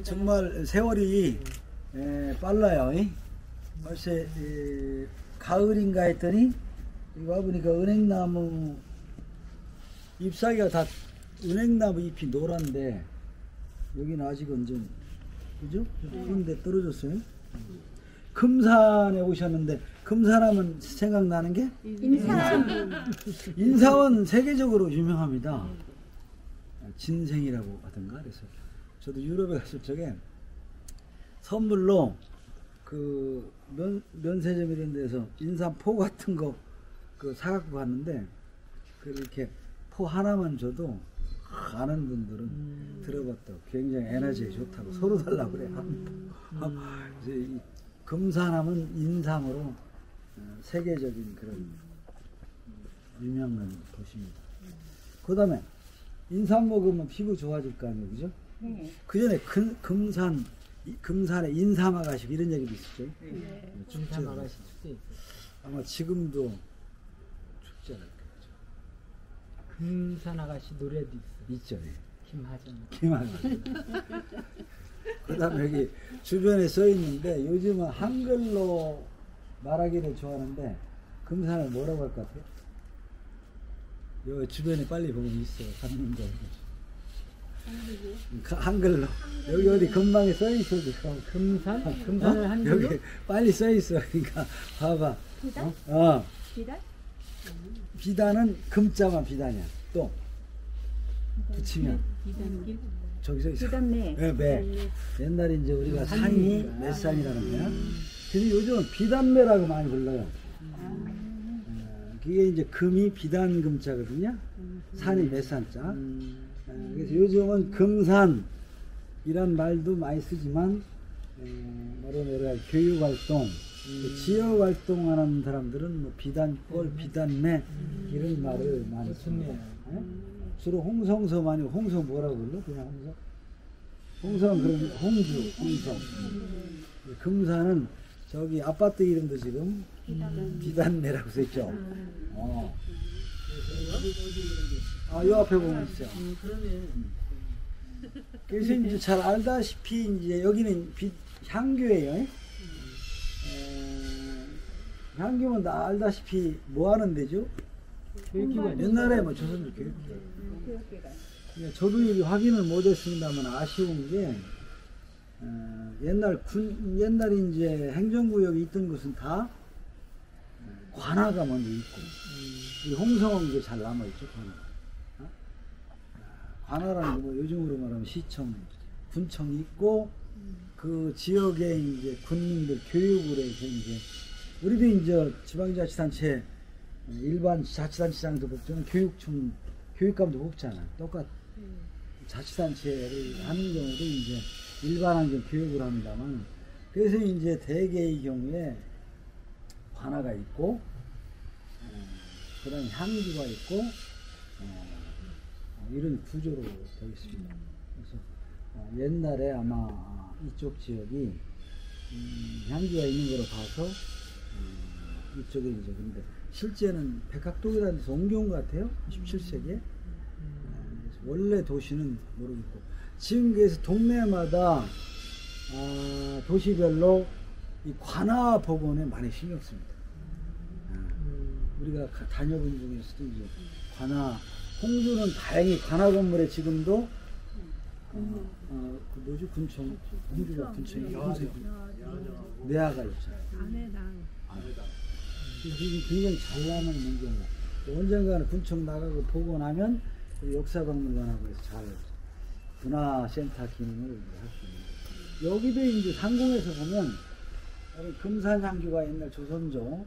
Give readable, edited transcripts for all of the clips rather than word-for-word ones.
정말 세월이 빨라요. 벌써 가을인가 했더니 와보니까 은행나무 잎사귀가 다 은행나무 잎이 노란데 여기는 아직은 좀 그죠? 그런데 떨어졌어요. 금산에 오셨는데 금산하면 생각나는 게 인삼. 인삼은 세계적으로 유명합니다. 진생이라고 하던가 그래서 저도 유럽에 갔을 적에 선물로 그 면세점 이런 데서 인삼포 같은 거 그 사갖고 갔는데 그렇게 포 하나만 줘도 아는 분들은 들어봤다고 굉장히 에너지에 좋다고 서로 달라고 그래. 그래서 이 금산하면 인삼으로 세계적인 그런 유명한 도시입니다. 그 다음에 인삼 먹으면 피부 좋아질 거 아니에요, 그죠? 네. 그 전에 금산에 인삼 아가씨 이런 얘기도 있었죠. 네. 인삼 아가씨 축제 있어요. 아마 지금도 축제 할 거죠. 금산 아가씨 노래도 있어. 있죠. 예. 김하정. 그 다음에 여기 주변에 써 있는데 요즘은 한글로 말하기를 좋아하는데 금산을 뭐라고 할 것 같아요? 요 주변에 빨리 보면 있어. 갖는 거. 한글로. 여기 어디 금방에 써 있어. 금산? 금산을 한글로? 여기 빨리 써 있어. 그러니까 봐봐. 비단? 비단? 비단은 금자만 비단이야. 또 붙이면 비단길? 저기서 있어. 비단매. 네, 매. 옛날에 이제 우리가 산이 맷산이라는 거야. 근데 요즘은 비단매라고 많이 불러요. 그게 이제 금이 비단금자거든요. 산이 맷산자. 그래서 요즘은 금산이란 말도 많이 쓰지만 여러 교육활동, 지역활동하는 사람들은 뭐 비단골, 비단매 이런 말을 많이 씁니다. 주로 홍성서 많이 홍성 뭐라고 불러? 그냥 홍성? 홍성은 그런 홍주, 홍성. 금산은 저기 아파트 이름도 지금 비단매라고 써있죠. 요 앞에 보면 있어. 그래서 이제 잘 알다시피 이제 여기는 향교예요. 향교면 다 알다시피 뭐 하는 데죠? 교육기관. 옛날에 뭐 조선족 교육기관. 저도 이게 확인을 못했습니다만 아쉬운 게 옛날 이제 행정구역에 있던 것은 다 관아가 먼저 있고 이 홍성은 이제 잘 남아있죠. 관아라는 게 뭐 요즘으로 말하면 시청, 군청이 있고 그 지역에 이제 군민들 교육을 해서 이제 우리도 이제 지방자치단체 일반 자치단체장도 뽑지만 교육청 교육감도 뽑잖아. 똑같 자치단체를 하는 경우도 이제 일반한 교육을 합니다만 그래서 이제 대개의 경우에 관아가 있고 그다음에 향주가 있고 이런 구조로 되어 있습니다. 그래서 옛날에 아마 이쪽 지역이 향주가 있는 거로 봐서 이쪽에 이제 근데 실제는 백학동이라는 데서 옮겨온 것 같아요. 17세기에. 원래 도시는 모르겠고 지금 그래서 동네마다 도시별로 이 관아 복원에 많이 신경 씁니다. 우리가 다녀본 중에서도 이제 관아 홍주는 다행히 관아 건물에 지금도 그 뭐지 군청 홍주가 군청이 내화가 있잖아요. 지금 굉장히 잘 나가는 문제예요. 언젠가는 군청 나가고 보고 나면 역사박물관하고 해서 잘 문화센터 기능을 할 수 있는. 여기도 이제 상공에서 보면 금산향교가 옛날 조선조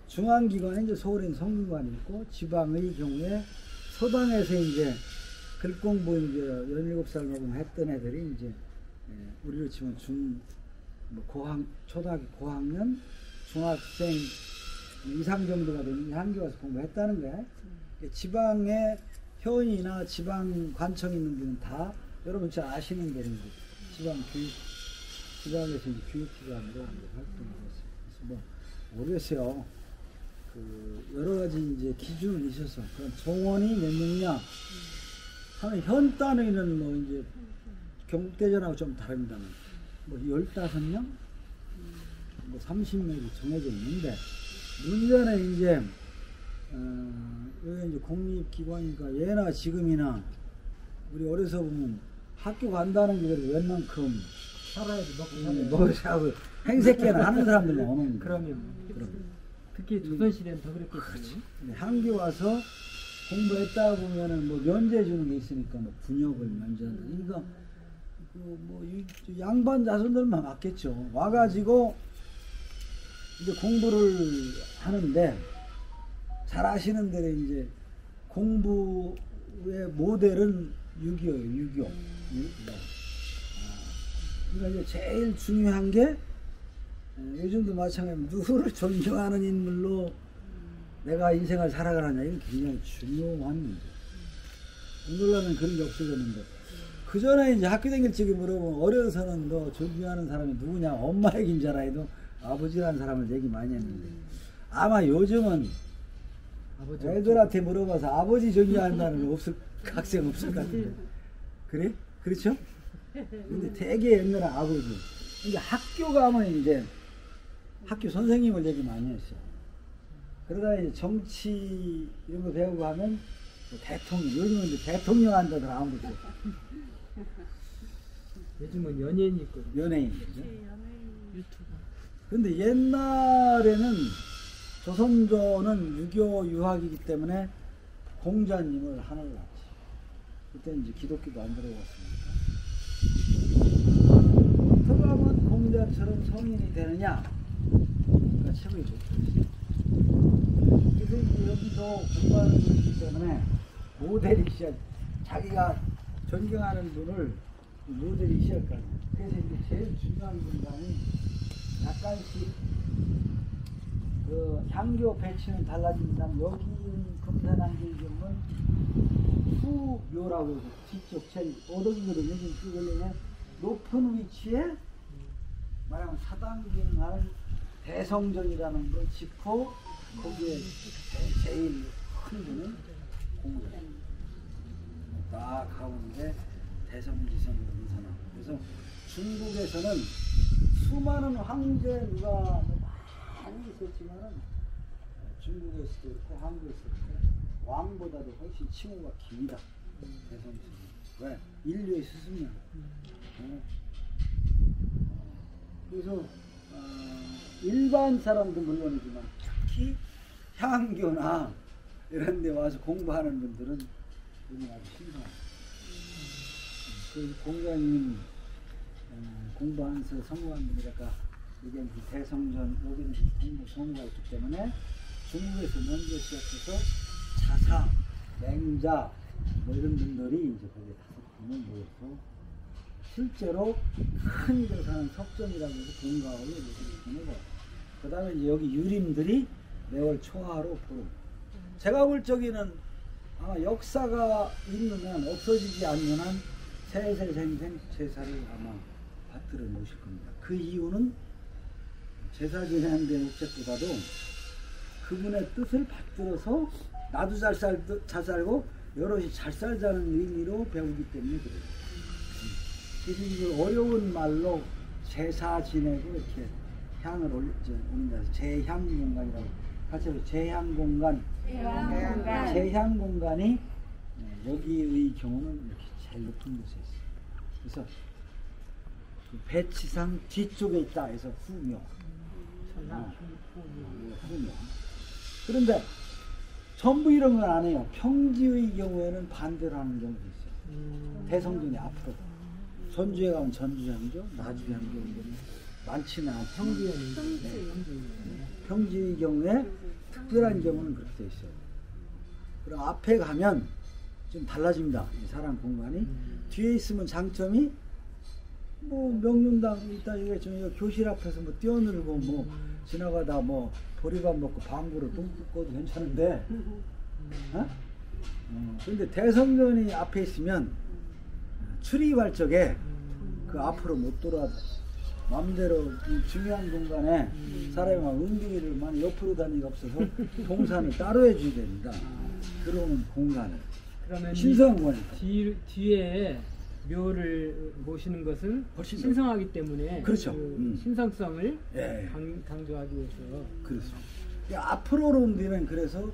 중앙기관에 이제 서울엔 성균관이 있고 지방의 경우에 서당에서 이제 글공부 이제 17살 먹으면 했던 애들이 이제 우리로 치면 초등학교 고학년 중학생 이상 정도가 되는 향교 가서 공부했다는 거야. 지방에 효원이나 지방 관청 있는 데는 다 여러분 잘 아시는 대로 지방에서 이제 교육기관으로 활동을 했어요. 그래서 뭐 모르겠어요. 그 여러 가지 이제 기준이 있어서 그런 정원이 몇 명이냐 하는 현 단위는 뭐 이제 경북대전하고 좀 다릅니다만 뭐 15명? 뭐 30명이 정해져 있는데 문제는 이제 여기 이제 공립기관이니까 예나 지금이나 우리 어려서 보면 학교 간다는 게 그래도 웬만큼 살아야지 먹고 뭐 하고 행색계나 하는 사람들만 오는 거예요. 그러면 특히 조선시대는 더 그랬겠지. 한교 와서 공부했다 보면은 뭐 면제 주는 게 있으니까 뭐 분역을 면제한다. 그러니까 그뭐 양반 자손들만 맞겠죠. 와가지고 이제 공부를 하는데 잘 아시는 대로 이제 공부의 모델은 6.25예요. 6.25. 그러니까 이제 제일 중요한 게 요즘도 마찬가지로 누구를 존경하는 인물로 내가 인생을 살아가느냐 이건 굉장히 중요한 문제. 오늘날은 그런 게 없어졌는데 그 전에 이제 학교 다닐 적에 물어보면 어려서는 너 존경하는 사람이 누구냐 엄마 얘기인 줄 알아도 아버지라는 사람을 얘기 많이 했는데 아마 요즘은 아버지 애들한테 물어봐서 아버지 존경한다는 없을 학생 없을 것 같은데 그래? 그렇죠? 근데 되게 옛날에 아버지 이제 학교 가면 이제 학교 선생님을 얘기 많이 했어요. 그러다 이제 정치 이런 거 배우고 하면 뭐 대통령 요즘은 이제 대통령 한다더라 아무래도 요즘은 연예인이 있거든. 연예인 그죠? 유튜브. 근데 옛날에는 조선조는 유교 유학이기 때문에 공자님을 하늘을 낳지. 그때 이제 기독교도 안 들어갔으니까. 어떻게 하면 공자처럼 성인이 되느냐? 그러니까 책을 줬죠. 그래서 이제 여기도 공부하는 분이기 때문에 모델이 있어야 자기가 존경하는 분을 모델이 있어야 할 거 아니에요. 그래서 이제 제일 중요한 공간이 약간씩 그 향교 배치는 달라진다면 여기 금산한교의 경우는 후묘라고 해서 뒤쪽 제일 오덕이거든요. 그걸로 높은 위치에 말하면 사당기능하는 대성전이라는 걸 짚고 거기에 제일 큰 분은 공자입니다. 딱 가운데 대성지선 은산하고 그래서 중국에서는 수많은 황제가 많이 있었지만은 중국에서도 그렇고 한국에서도 그렇고 왕보다도 훨씬 칭호가 깁니다. 대성지선. 왜? 인류의 스승이야. 그래서 일반 사람도 물론이지만 특히 향교나 이런 데 와서 공부하는 분들은 이건 아주 신선합니다. 그 공자님 공부하면서 성공한 분이랄까 이게 대성전 여기는 공부 성우가 있기 때문에 중국에서 먼저 시작해서 자사, 맹자 뭐 이런 분들이 이제 거기에 5분을 모여서 실제로 큰 조사는 석전이라고 해서 공가를 보내고 그 다음에 이제 여기 유림들이 매월 초하로 보름. 제가 볼 적에는 아마 역사가 있는 한 없어지지 않는 한 세세생생 제사를 아마 받들어 놓으실 겁니다. 그 이유는 제사 지내는 데 목적보다도 그분의 뜻을 받들어서 나도 잘 살고 여럿이 잘 살자는 의미로 배우기 때문에 그래요. 그래서 이걸 어려운 말로 제사 지내고 이렇게 향을 올린다 해서 제향공간이라고 같이 해서 제향공간 제향공간이 여기의 경우는 이렇게 제일 높은 곳에 있어요. 그래서 그 배치상 뒤쪽에 있다 해서 후묘. 후묘. 그런데 전부 이런 건 안 해요. 평지의 경우에는 반대로 하는 경우도 있어요. 대성전이 앞으로. 전주에 가면 전주향교, 나주향교 많지는 않죠. 평지의 경우에 특별한 경우는 그렇게 돼 있어요. 그럼 앞에 가면 좀 달라집니다. 이 사람 공간이. 뒤에 있으면 장점이 뭐 명륜당 있다 이게 저 교실 앞에서 뭐 뛰어놀고 뭐 지나가다 뭐 보리밥 먹고 방구를 뿜고도 괜찮은데 근데 대성전이 앞에 있으면 출입할 적에 그 앞으로 못 돌아 마음대로 이 중요한 공간에 사람이 막 은기를 많이 옆으로 다니기가 없어서 동산을 따로 해줘야 됩니다. 들어오는 공간을. 그러면 신성한 공간이 뒤에 묘를 모시는 것은 훨씬 신성하기 때문에 그렇죠. 그 신성성을 예. 강조하기 위해서 그렇죠. 앞으로는 되면 그래서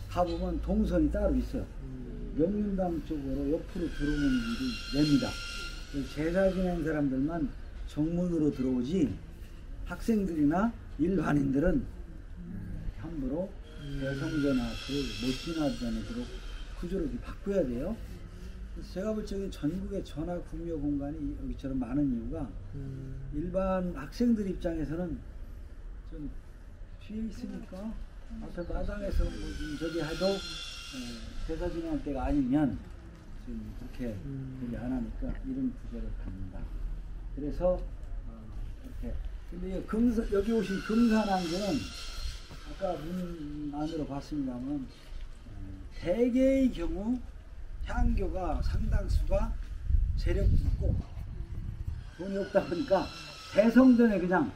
가보면 동선이 따로 있어요. 명륜당 쪽으로 옆으로 들어오는 일이 냅니다. 제사 지낸 사람들만 정문으로 들어오지 학생들이나 일반인들은 함부로 대성전화 못 지나다니도록 구조를 바꿔야 돼요. 그래서 제가 볼 적에 전국의 전화 구묘 공간이 여기처럼 많은 이유가 일반 학생들 입장에서는 좀 뒤에 있으니까 앞에 마당에서 뭐좀 저기 해도 제사 지낼 때가 아니면 좀 그렇게 얘기 안 하니까 이런 구조를 갖는다. 그래서 이렇게 근데 여기 오신 금산안개는 아까 문 안으로 봤습니다만 대개의 경우 향교가 상당수가 재력도 없고 돈이 없다 보니까 대성전에 그냥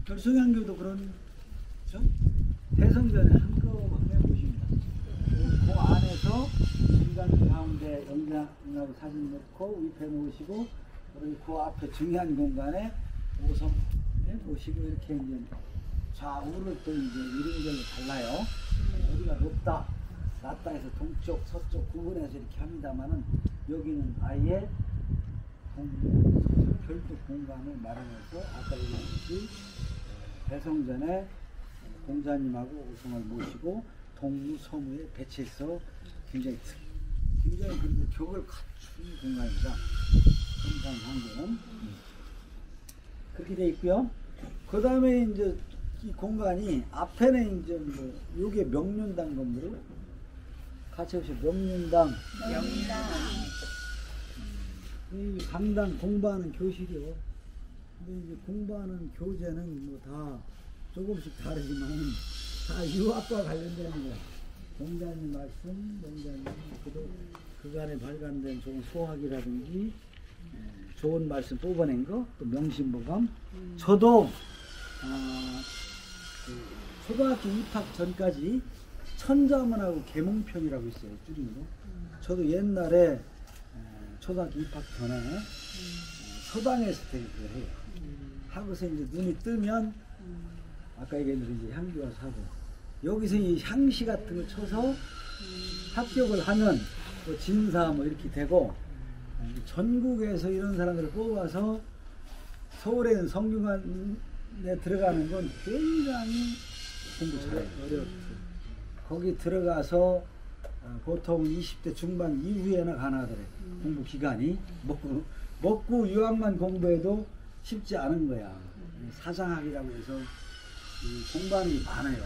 결성향교도 그렇죠? 대성전에 한꺼번에 모십니다. 그 안에서 중간 가운데 영장하고 사진 넣고 위패 놓으시고 그리고 그 앞에 중요한 공간에 오성에 모시고 이렇게 이제 좌우를 또 이제 이름별로 달라요. 어디가 높다, 낮다 해서 동쪽, 서쪽 구분해서 이렇게 합니다만은 여기는 아예 별도 공간을 마련해서 아까 얘기했듯이 대성전에 공자님하고 오성을 모시고 동무, 서무에 배치해서 굉장히 그리고 격을 갖춘 공간입니다. 금산향교는 그렇게 되어 있고요. 그 다음에 이제 이 공간이 앞에는 이제 뭐 요게 명륜당 건물 같이 오시 명륜당 이 강당 공부하는 교실이요. 근데 이제 공부하는 교재는 뭐 다 조금씩 다르지만 다 유학과 관련되는 거야. 공자님 말씀, 공자님 그간에 발간된 좋은 소학이라든지 좋은 말씀 뽑아낸 거, 또 명심보감. 저도 초등학교 입학 전까지 천자문하고 계몽편이라고 있어요, 줄임으로. 저도 옛날에 초등학교 입학 전에 서당에서 대입을 해요. 하고서 이제 눈이 뜨면 아까 얘기했던 이제 향기와 사고 여기서 이 향시 같은 걸 쳐서 합격을 하면 또 진사 뭐 이렇게 되고 전국에서 이런 사람들을 뽑아서 서울에 있는 성균관에 들어가는 건 굉장히 공부 잘해요. 어렵죠. 거기 들어가서 보통 20대 중반 이후에나 가나더래. 공부 기간이 먹고 유학만 공부해도 쉽지 않은 거야. 사장학이라고 해서 공부하는 게 많아요.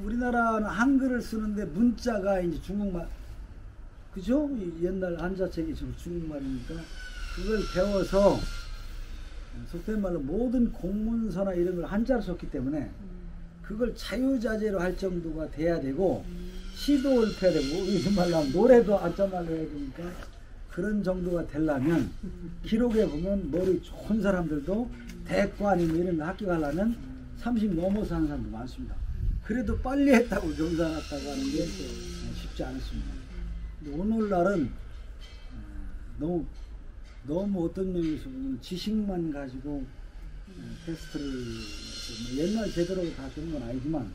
우리나라는 한글을 쓰는데 문자가 이제 중국말, 그죠? 옛날 한자책이 중국말이니까 그걸 배워서 속된 말로 모든 공문서나 이런 걸 한자로 썼기 때문에 그걸 자유자재로 할 정도가 돼야 되고 시도 읊어야 되고 무슨 말로 하면 노래도 한자말로 해야 되니까 그런 정도가 되려면 기록에 보면 머리 좋은 사람들도 대과니 뭐 이런 거 합격하려면 30 넘어서 하는 사람도 많습니다. 그래도 빨리 했다고 경사났다고 하는 게 쉽지 않습니다. 오늘날은 너무 어떤 면에서 보면 지식만 가지고 테스트를 뭐 옛날 제대로 다 주는 건 아니지만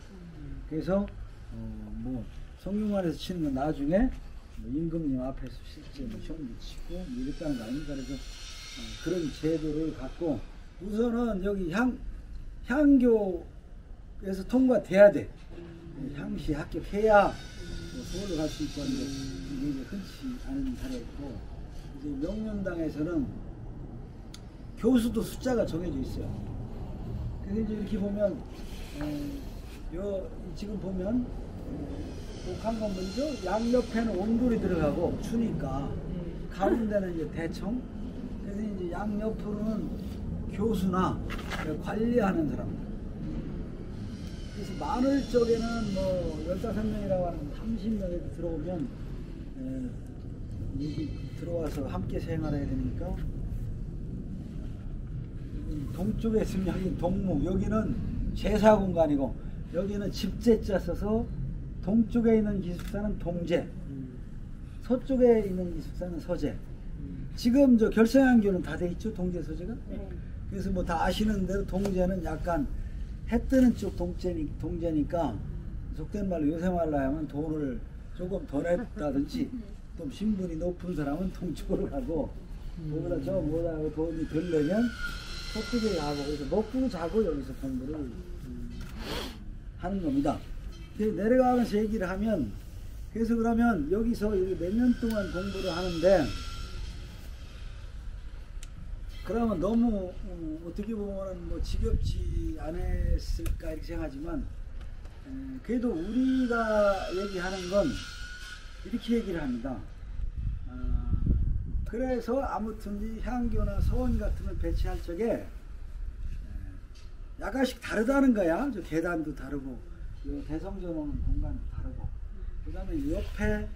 그래서 뭐 성균관에서 치는 건 나중에 뭐 임금님 앞에서 실제 뭐 시험도 치고 뭐 이랬다는 거 아닙니까? 그래서 그런 제도를 갖고 우선은 여기 향교에서 통과돼야 돼. 향시 합격해야 뭐 서울로 갈 수 있고 하는데 이게 흔치 않은 사례고 이제 명륜당에서는 교수도 숫자가 정해져 있어요. 그래서 이제 이렇게 보면 지금 보면 독한 건물이죠. 양옆에는 온돌이 들어가고 추니까 가운데는 이제 대청. 그래서 이제 양옆으로는 교수나 관리하는 사람들. 그래서 마늘 쪽에는 뭐 15명이라고 하는 30명이 들어오면 여기 들어와서 함께 생활해야 되니까 동쪽에 있으면 여기 동무, 여기는 제사 공간이고 여기는 집제자 써서 동쪽에 있는 기숙사는 동제, 서쪽에 있는 기숙사는 서제. 지금 저 결성향교는 다 돼 있죠, 동제 서제가. 네. 그래서 뭐 다 아시는 대로 동제는 약간 해 뜨는 쪽 동제니까 속된 말로 요새 말로 하면 돈을 조금 더 냈다든지 또 신분이 높은 사람은 동쪽으로 가고 거기다 저 뭐라고 돈이 덜 내면 서쪽에 가고 그래서 먹고 자고 여기서 공부를 하는 겁니다. 내려가면서 얘기를 하면 그래서 그러면 여기서 몇 년 동안 공부를 하는데 그러면 너무 어떻게 보면 뭐 지겹지 않았을까 이렇게 생각하지만 그래도 우리가 얘기하는 건 이렇게 얘기를 합니다. 그래서 아무튼 이 향교나 서원 같은 걸 배치할 적에 약간씩 다르다는 거야. 저 계단도 다르고 대성전 오는 공간도 다르고 그 다음에 옆에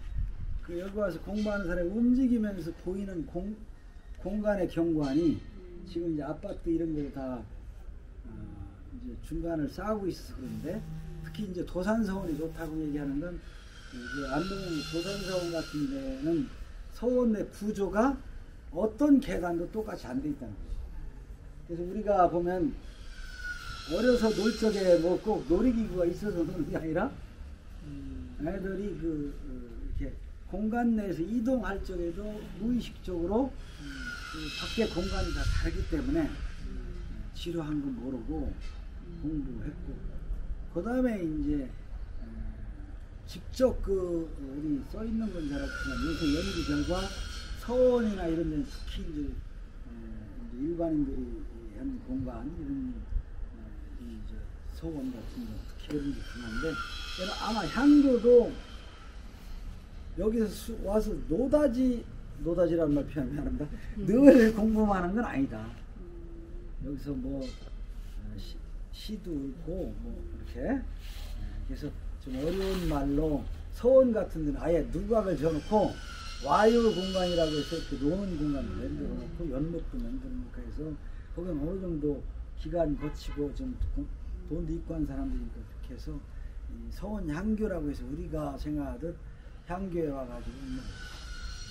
그 여기 와서 공부하는 사람이 움직이면서 보이는 공간의 경관이 지금 이제 아파트 이런 걸 다 이제 중간을 쌓고 있어서 그런데 특히 이제 도산서원이 좋다고 얘기하는 건 안동 도산서원 같은 데는 서원 내 구조가 어떤 계단도 똑같이 안 돼 있다는 거예요. 그래서 우리가 보면 어려서 놀 적에 뭐 꼭 놀이기구가 있어서 노는 게 아니라 애들이 이렇게 공간 내에서 이동할 적에도 무의식적으로 밖에 공간이 다 다르기 때문에 지루한 거 모르고 공부했고 그 다음에 이제 직접 우리 써 있는 건 잘 없지만 요새 연구 결과 서원이나 이런 데는 특히 이제 일반인들이 하는 공간 이런 이제 서원 같은 거 특히 그런 게 강한데 아마 향교도 여기서 와서 노다지라는 말 표현 미안합니다. 늘 공부만 하는 건 아니다. 여기서 뭐 시도 읽고 뭐 이렇게 그래서 좀 어려운 말로 서원 같은 데는 아예 누각을 지어놓고 와유 공간이라고 해서 이렇게 노는 공간을 만들어 놓고 연못도 만들어 놓고 해서 거기는 어느 정도 기간 거치고 좀 돈도 있고 한 사람들이니까 그렇게 해서 이 서원 향교라고 해서 우리가 생각하듯 향교에 와가지고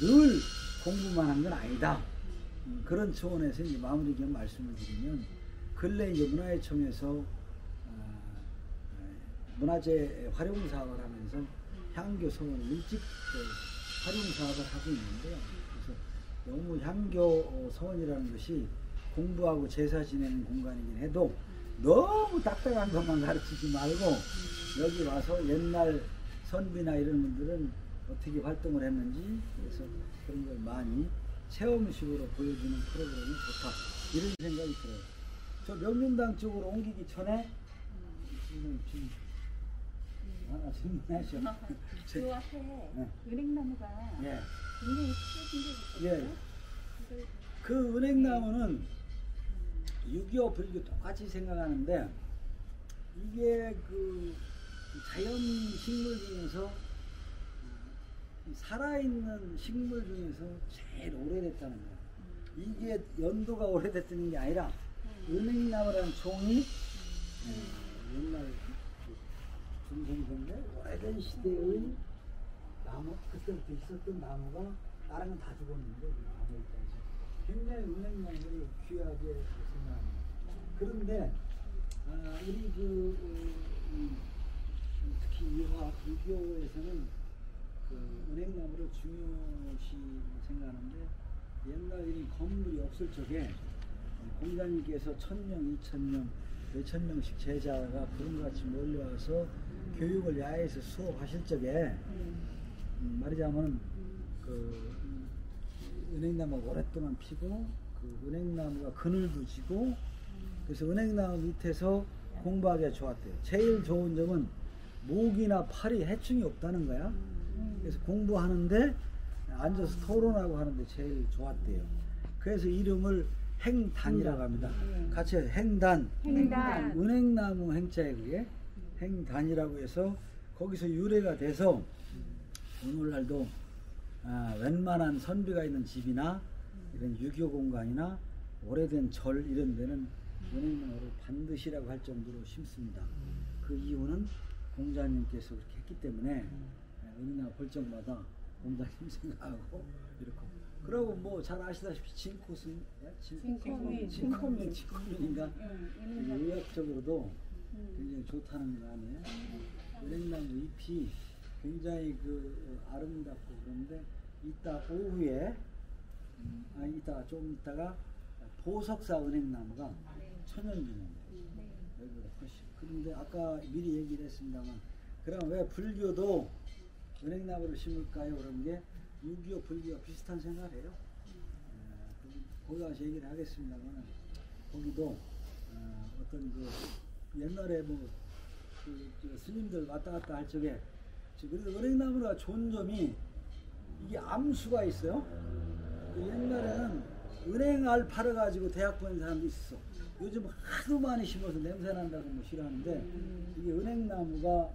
늘 공부만 한 건 아니다. 그런 차원에서 이제 마무리 겸 말씀을 드리면 근래 이제 문화예청에서 문화재 활용 사업을 하면서 향교 서원을 일찍 활용 사업을 하고 있는데요. 그래서 너무 향교 서원이라는 것이 공부하고 제사 지내는 공간이긴 해도 너무 딱딱한 것만 가르치지 말고 여기 와서 옛날 선비나 이런 분들은 어떻게 활동을 했는지 그래서 그런 걸 많이 체험식으로 보여주는 프로그램이 좋다 이런 생각이 들어요. 저 명륜당 쪽으로 옮기기 전에 지금 하나 질문하셔. 그 앞에 네. 은행나무가 예. 굉장히 크게 생겼거든요. 예. 그 은행나무는 6.25 불교 똑같이 생각하는데 이게 그 자연 식물 중에서 살아있는 식물 중에서 제일 오래됐다는 거예요. 이게 연도가 오래됐다는 게 아니라 은행나무라는 종이 옛날 중생인데 오래된 시대의 나무 그때부터 있었던 나무가 다른 건 다 죽었는데 나무에 있다 해서 굉장히 은행나무를 귀하게 생각합니다. 그런데 우리 특히 유화 불교에서는 그 은행나무를 중요시 생각하는데 옛날에는 건물이 없을 적에 공자님께서 1000명, 2000명, 몇천 명씩 제자가 구름같이 몰려와서 교육을 야외에서 수업하실 적에 말하자면 그 은행나무가 오랫동안 피고 그 은행나무가 그늘도 지고 그래서 은행나무 밑에서 공부하기가 좋았대요. 제일 좋은 점은 목이나 팔이 해충이 없다는 거야. 그래서 공부하는데 앉아서 토론하고 하는데 제일 좋았대요. 그래서 이름을 행단이라고 합니다. 같이 행단. 행단. 은행나무 행자에 그게 행단이라고 해서 거기서 유래가 돼서 오늘날도 웬만한 선비가 있는 집이나 이런 유교 공간이나 오래된 절 이런 데는 은행나무를 반드시라고 할 정도로 심습니다. 그 이유는 공자님께서 그렇게 했기 때문에 어린이날 볼 적마다 공자님 생각하고 이렇게. 그리고 뭐 잘 아시다시피 진코민인가 의학적으로도 굉장히 좋다는 거 아니에요? 은행나무 잎이 굉장히 그 아름답고 그런데 이따 오후에 이따 좀 있다가 보석사 은행나무가 천연기념이에요. 여기보다 훨씬. 그런데 아까 미리 얘기를 했습니다만 그럼 왜 불교도 은행나무를 심을까요? 그런 게 6.25 불교가 비슷한 생각을 해요. 거기 가서 얘기를 하겠습니다만 거기도 어떤 그 옛날에 뭐 그 스님들 왔다 갔다 할 적에 그래서 은행나무가 좋은 점이 이게 암수가 있어요. 옛날에는 은행알 팔아가지고 대학 보낸 사람도 있어. 요즘 하도 많이 심어서 냄새 난다고 뭐 싫어하는데 이게 은행나무가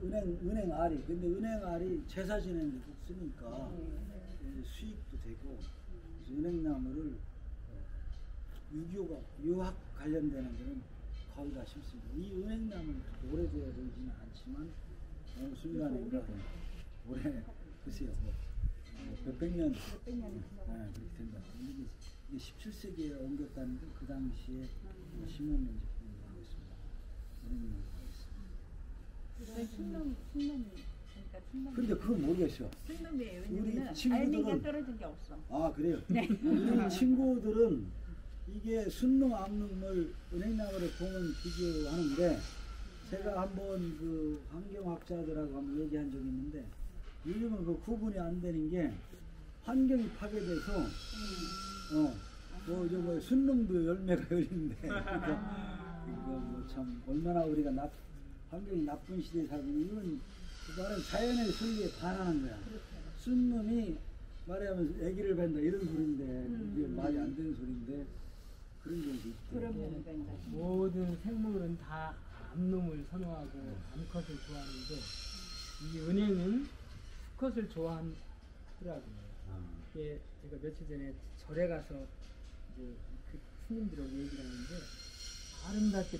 은행알이 근데 은행알이 제사 지내는 데 쓰니까 수익도 되고 그래서 은행나무를 유학 관련되는 데는 거의 다 심습니다. 이 은행나무는 오래돼야 되지는 않지만 너무 수리하니까 올해 글쎄요 몇백 년 그렇게 된다. 이게 17세기에 옮겼다는 게 그 당시에 심었는 제품으로 하고 있습니다. 은행나무가 있습니다. 순놈 근데 그건 모르겠어요. 순놈이에요. 우리 왜냐면 친구들은 알맹이가 떨어진 게 없어. 아 그래요? 우리 친구들은 이게 순놈 암놈을 은행나무를 보면 비교하는데 제가 한번 그 환경학자들하고 한번 얘기한 적이 있는데 요즘은 그 구분이 안 되는 게 환경이 파괴돼서 뭐 순놈도 열매가 열리는데 그러니까 이거 뭐 참 얼마나 우리가 환경이 나쁜 시대에 살고 이건 말하면 자연의 순리에 반하는 거야. 순놈이 말하면 애기를 뵌다 이런 소리인데 이게 말이 안 되는 소리인데 그런 경우도 있고. 그러면 모든 생물은 다 암놈을 선호하고 암컷을 좋아하는데 이 은행은 수컷을 좋아하더라고요. 이게 제가 며칠 전에 절에 가서 이제 그 스님들하고 얘기를 하는데 아름답게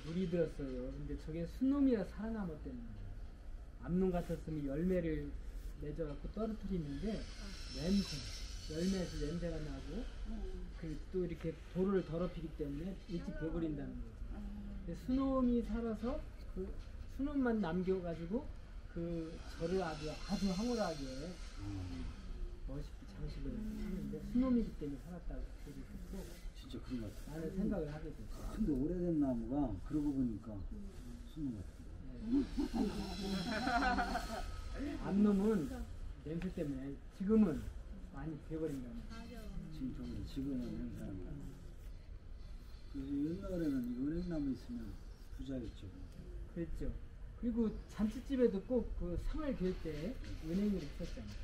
물이 들었어요. 근데 저게 순놈이라 살아남았다는 거예요. 암놈 같았으면 열매를 맺어갖고 떨어뜨리는데 열매에서 냄새가 나고 또 이렇게 돌을 더럽히기 때문에 일찍 베버린다는 거죠. 근데 순놈이 살아서 그 순놈만 남겨가지고 그 절을 아주 황홀하게 멋있게 장식을 하는데 순놈이기 때문에 살았다고 얘기 듣고 진짜 그런 것 같아요. 나는 생각을 하게 됐죠. 근데 오래된 나무가 그러고 보니까 순놈 같아요. 암놈은 냄새 때문에 지금은 많이 베버린다는 거예요. 지금은 행사하는 거. 그래서 옛날에는 이 은행나무 있으면 부자였죠. 그랬죠. 그리고 잔치집에도 꼭 그 상을 갤 때 은행으로 썼잖아요.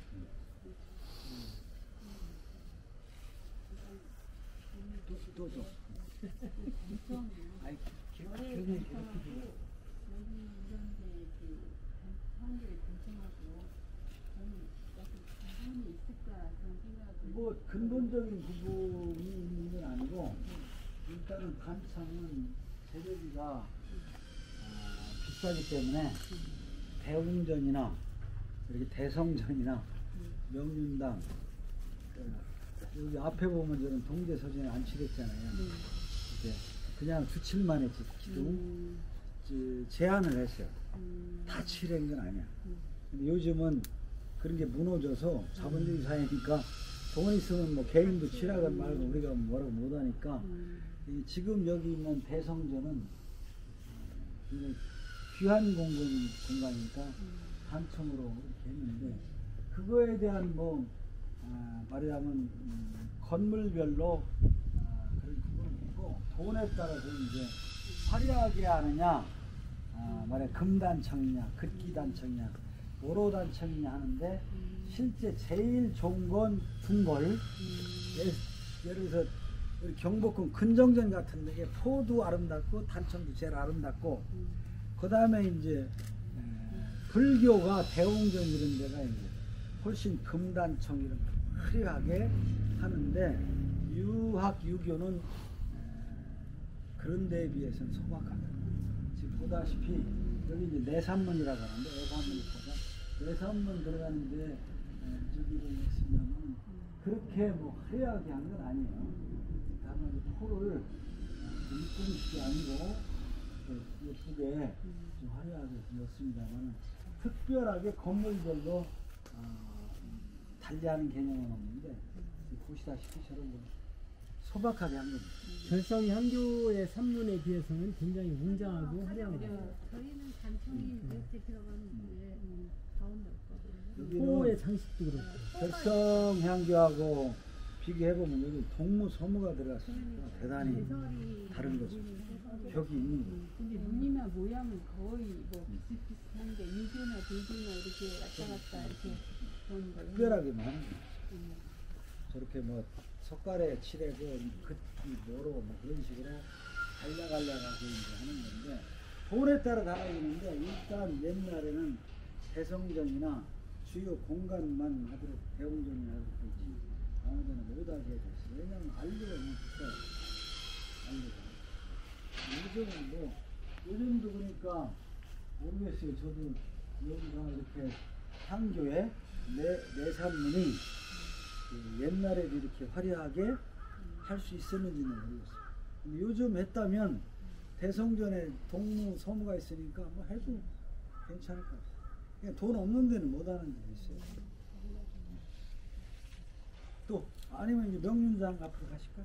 또. 아이, 여기 결국은 이런데 사람들이 동생하고 저는 여기 있을까 그런 생각을. 뭐 근본적인 부분이 있는 건 아니고 일단은 단창은 재료비가 비싸기 때문에 대웅전이나 이렇게 대성전이나 명륜당 여기 앞에 보면 저는 동대서전에 안치됐잖아요. 이제 그냥 주칠만 했지 제한을 했어요. 다 칠한 건 아니야. 근데 요즘은 그런 게 무너져서 자본주의 사회니까 돈 있으면 뭐 개인도 칠하건 말고 우리가 뭐라고 못하니까 지금 여기 있는 대성전은 굉장히 귀한 공간이니까 단청으로 이렇게 했는데 그거에 대한 뭐 말하자면 건물별로 그런 부분이 있고 돈에 따라서 이제 화려하게 하느냐 말해 금단청이냐 금기단청이냐 오로단청이냐 하는데 실제 제일 좋은 건 궁궐. 예를 들어서 우리 경복궁 근정전 같은 데에 포도 아름답고 단청도 제일 아름답고 그 다음에 이제 불교가 대웅전 이런 데가 이제 훨씬 금단청 이런 거 화려하게 하는데 유교는 그런 데에 비해서는 소박하다. 지금 보다시피 여기 이제 내산문이라고 하는데 내산문 들어가는데 저기를 했으면 그렇게 뭐 화려하게 한 건 아니에요. 다만 포를 일꾼식이 아니고 예쁘게 좀 화려하게 지었습니다만 특별하게 건물별로 달리하는 개념은 없는데 보시다시피 저런 거 소박하게 한 거죠. 별성 향교의 산문에 비해서는 굉장히 웅장하고 화려합니다. 저희는 단청이 이렇게 들어가는데 가운데 없거든요. 포의 장식도 그렇고. 별성향교하고 비교해보면 여기 동무서무가 들어갔으니까 대단히 배설이 다른 거죠. 벽이 있는 거죠. 근데 눈이나 모양은 거의 뭐 비슷비슷한데 유교나 불교나 이렇게 왔다 갔다 이렇게 그런 거. 특별하게 많은 거죠. 저렇게 뭐 석가래 칠해고 긋기 뭐로 뭐 그런 식으로 갈라갈라가고 이제 하는 건데 돌에 따라 달라지는데 일단 옛날에는 대성전이나 주요 공간만 하도록 대웅전이나 하도록 되지 아무데나 못하게 됐어요. 왜냐하면 알리가 너무 비싸요. 알리가. 요즘은 뭐 요즘도 그러니까 모르겠어요. 저도 여기가 이렇게 향교에 내산문이 옛날에도 이렇게 화려하게 할 수 있었는지는 모르겠어요. 근데 요즘 했다면 대성전에 동무 서무가 있으니까 뭐 해도 괜찮을 것 같아요. 그냥 돈 없는 데는 못 하는 데도 있어요. 또 아니면 이제 명륜상 앞으로 가실까?